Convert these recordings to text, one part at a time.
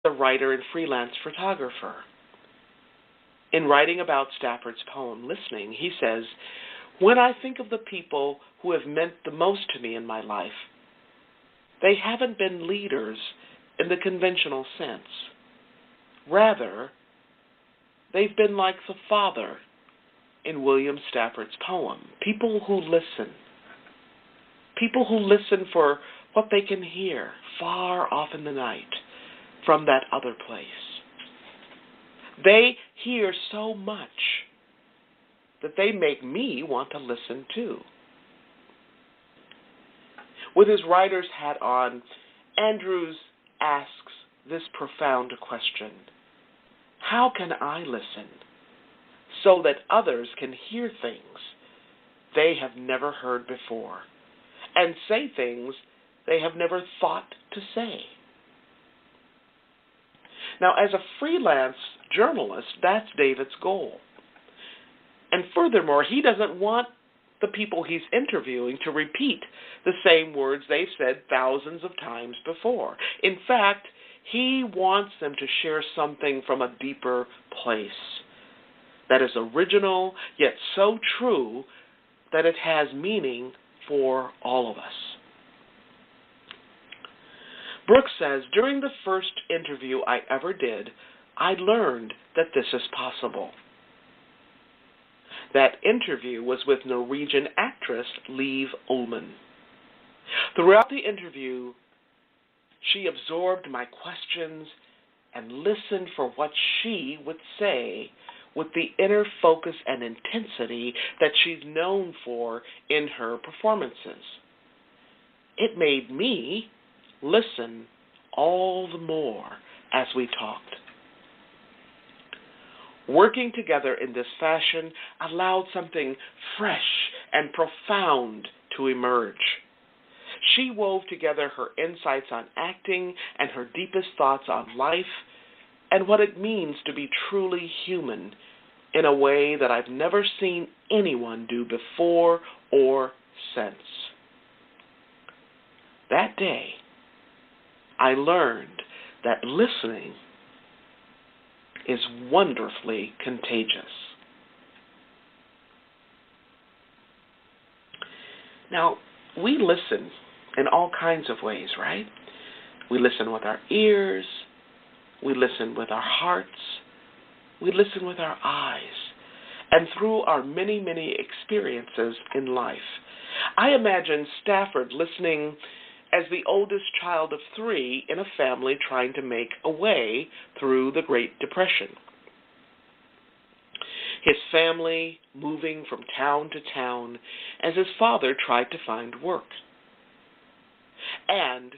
a writer and freelance photographer. In writing about Stafford's poem, Listening, he says, "When I think of the people who have meant the most to me in my life, they haven't been leaders in the conventional sense. Rather, they've been like the father in William Stafford's poem, people who listen. People who listen for what they can hear far off in the night from that other place. They hear so much that they make me want to listen too." With his writer's hat on, Andrews asks this profound question: how can I listen so that others can hear things they have never heard before and say things they have never thought to say? Now, as a freelance journalist, that's David's goal. And furthermore, he doesn't want the people he's interviewing to repeat the same words they've said thousands of times before. In fact, he wants them to share something from a deeper place that is original, yet so true that it has meaning for all of us. Brooks says, "During the first interview I ever did, I learned that this is possible." That interview was with Norwegian actress Liv Ullmann. Throughout the interview, she absorbed my questions and listened for what she would say with the inner focus and intensity that she's known for in her performances. It made me listen all the more as we talked. Working together in this fashion allowed something fresh and profound to emerge. She wove together her insights on acting and her deepest thoughts on life and what it means to be truly human in a way that I've never seen anyone do before or since. That day, I learned that listening is wonderfully contagious. Now, we listen in all kinds of ways, right? We listen with our ears, we listen with our hearts, we listen with our eyes, and through our many, many experiences in life. I imagine Stafford listening as the oldest child of 3 in a family trying to make a way through the Great Depression. His family moving from town to town as his father tried to find work. And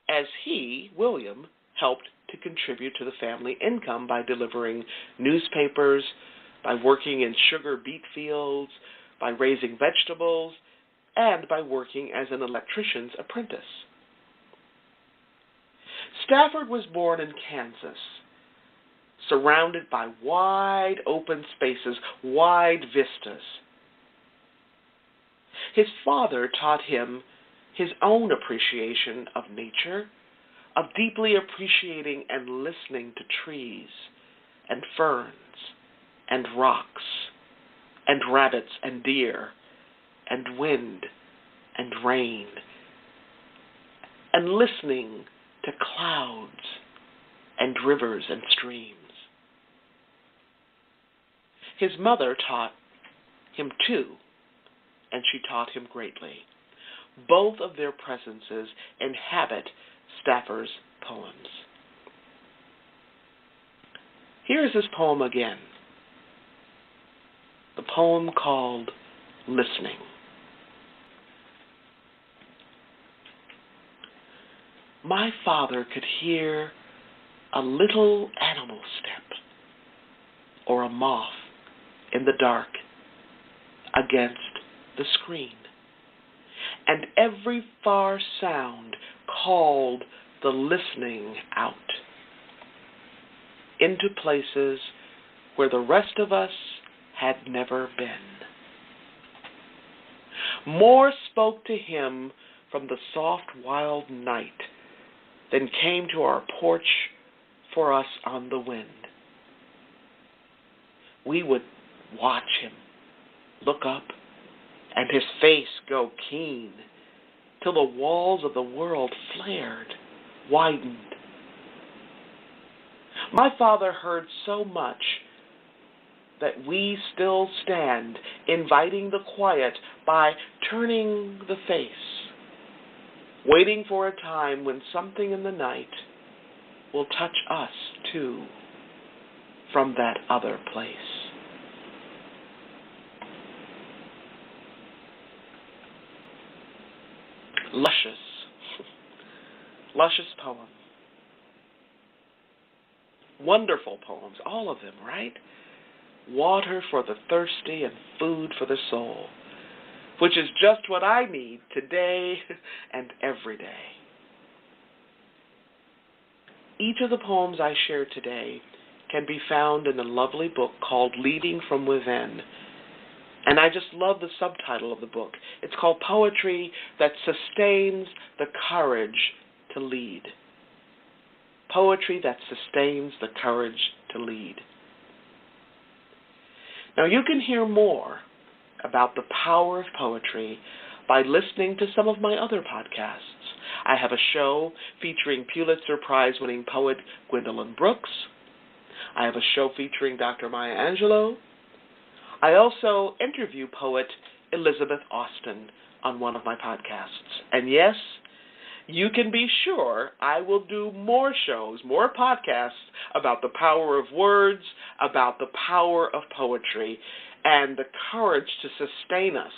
as he, William, helped to contribute to the family income by delivering newspapers, by working in sugar beet fields, by raising vegetables, and by working as an electrician's apprentice. Stafford was born in Kansas, surrounded by wide open spaces, wide vistas. His father taught him his own appreciation of nature, of deeply appreciating and listening to trees and ferns and rocks and rabbits and deer and wind and rain, and listening to clouds and rivers and streams. His mother taught him too, and she taught him greatly. Both of their presences inhabit Stafford's poems. Here is his poem again, the poem called Listening. My father could hear a little animal step or a moth in the dark against the screen, and every far sound called the listening out into places where the rest of us had never been. More spoke to him from the soft wild night than came to our porch for us on the wind. We would watch him look up and his face go keen till the walls of the world flared, widened. My father heard so much that we still stand, inviting the quiet by turning the face, waiting for a time when something in the night will touch us too from that other place. Luscious poem. Wonderful poems, all of them, right? Water for the thirsty and food for the soul, which is just what I need today and every day. Each of the poems I share today can be found in a lovely book called Leading from Within. And I just love the subtitle of the book. It's called Poetry That Sustains the Courage to Lead. Poetry that sustains the courage to lead. Now you can hear more about the power of poetry by listening to some of my other podcasts. I have a show featuring Pulitzer Prize-winning poet Gwendolyn Brooks. I have a show featuring Dr. Maya Angelou. I also interview poet Elizabeth Austin on one of my podcasts. And yes, you can be sure I will do more shows, more podcasts about the power of words, about the power of poetry, and the courage to sustain us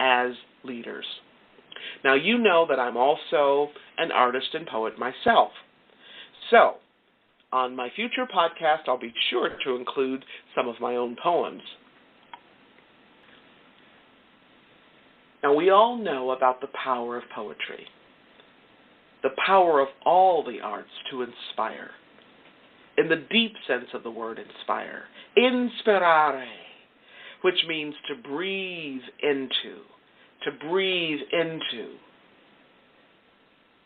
as leaders. Now, you know that I'm also an artist and poet myself. So, on my future podcast, I'll be sure to include some of my own poems. Now, we all know about the power of poetry, the power of all the arts to inspire. In the deep sense of the word inspire, inspirare, which means to breathe into, to breathe into.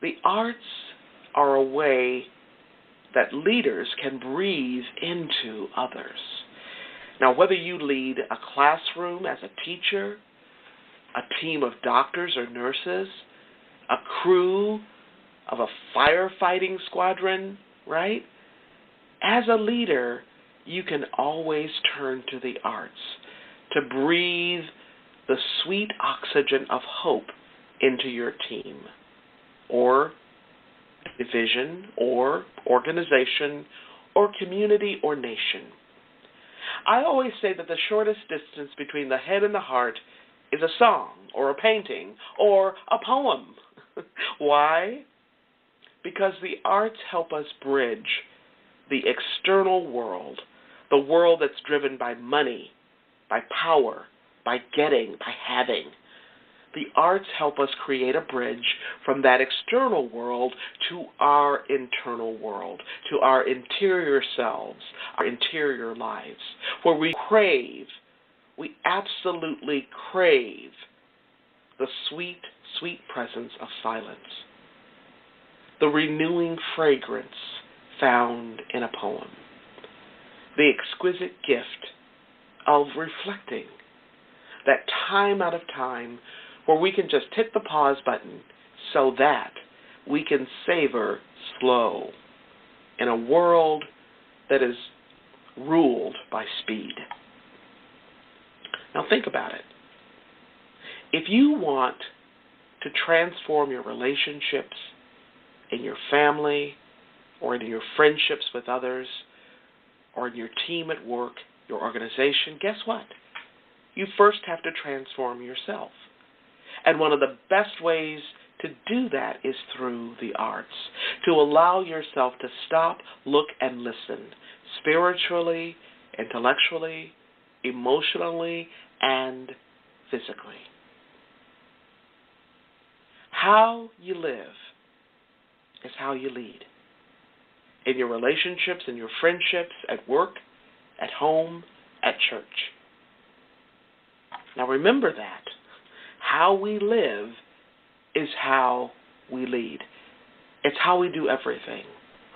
The arts are a way that leaders can breathe into others. Now, whether you lead a classroom as a teacher, a team of doctors or nurses, a crew of a firefighting squadron, right? As a leader, you can always turn to the arts to breathe the sweet oxygen of hope into your team, or division, or organization, or community, or nation. I always say that the shortest distance between the head and the heart is a song, or a painting, or a poem. Why? Because the arts help us bridge the external world, the world that's driven by money, by power, by getting, by having. The arts help us create a bridge from that external world to our internal world, to our interior selves, our interior lives, where we absolutely crave the sweet, sweet presence of silence, the renewing fragrance found in a poem, the exquisite gift of reflecting, that time out of time where we can just hit the pause button so that we can savor slow in a world that is ruled by speed. Now think about it. If you want to transform your relationships in your family, or in your friendships with others, or in your team at work, your organization, guess what? You first have to transform yourself. And one of the best ways to do that is through the arts, to allow yourself to stop, look, and listen, spiritually, intellectually, emotionally, and physically. How you live is how you lead. In your relationships, in your friendships, at work, at home, at church. Now remember that. How we live is how we lead. It's how we do everything,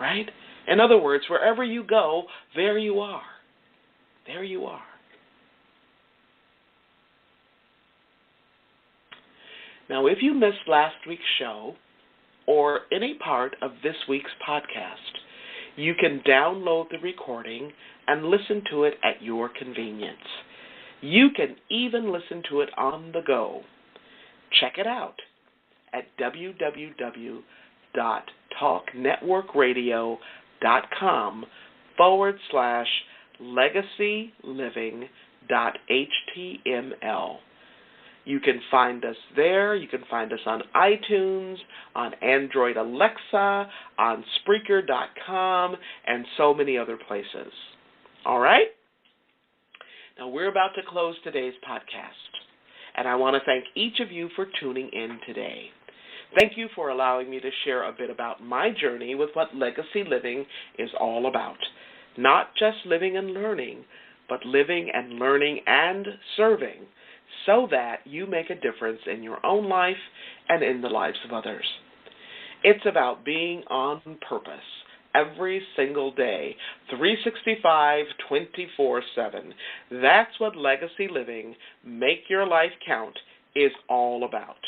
right? In other words, wherever you go, there you are. There you are. Now, if you missed last week's show or any part of this week's podcast, you can download the recording and listen to it at your convenience. You can even listen to it on the go. Check it out at www.talknetworkradio.com/legacyliving.html. You can find us there. You can find us on iTunes, on Android Alexa, on Spreaker.com, and so many other places. All right? Now, we're about to close today's podcast, and I want to thank each of you for tuning in today. Thank you for allowing me to share a bit about my journey with what legacy living is all about. Not just living and learning, but living and learning and serving, so that you make a difference in your own life and in the lives of others. It's about being on purpose every single day, 365, 24/7. That's what legacy living, make your life count, is all about.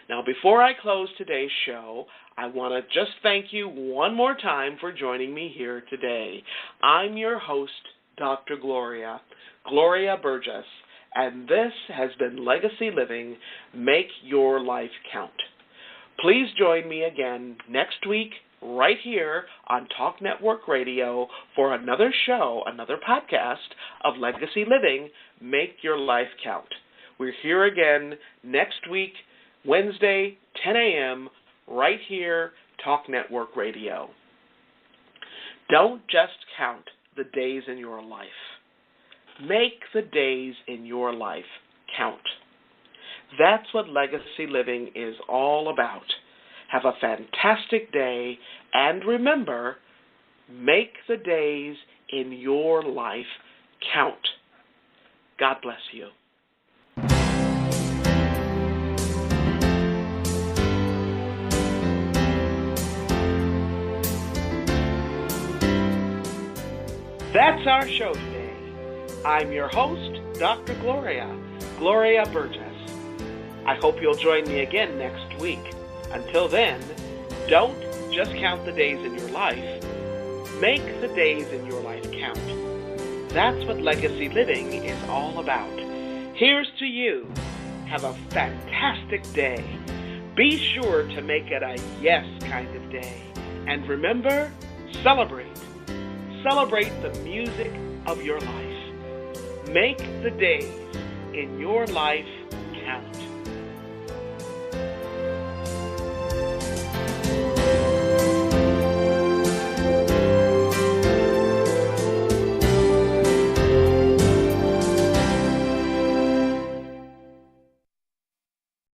Now, before I close today's show, I want to just thank you one more time for joining me here today. I'm your host, Dr. Gloria Burgess, and this has been Legacy Living, Make Your Life Count. Please join me again next week right here on Talk Network Radio for another show, another podcast of Legacy Living, Make Your Life Count. We're here again next week, Wednesday, 10 a.m., right here, Talk Network Radio. Don't just count the days in your life. Make the days in your life count. That's what legacy living is all about. Have a fantastic day, and remember, make the days in your life count. God bless you. That's our show today. I'm your host, Dr. Gloria Burgess. I hope you'll join me again next week. Until then, don't just count the days in your life. Make the days in your life count. That's what legacy living is all about. Here's to you. Have a fantastic day. Be sure to make it a yes kind of day. And remember, celebrate. Celebrate the music of your life. Make the days in your life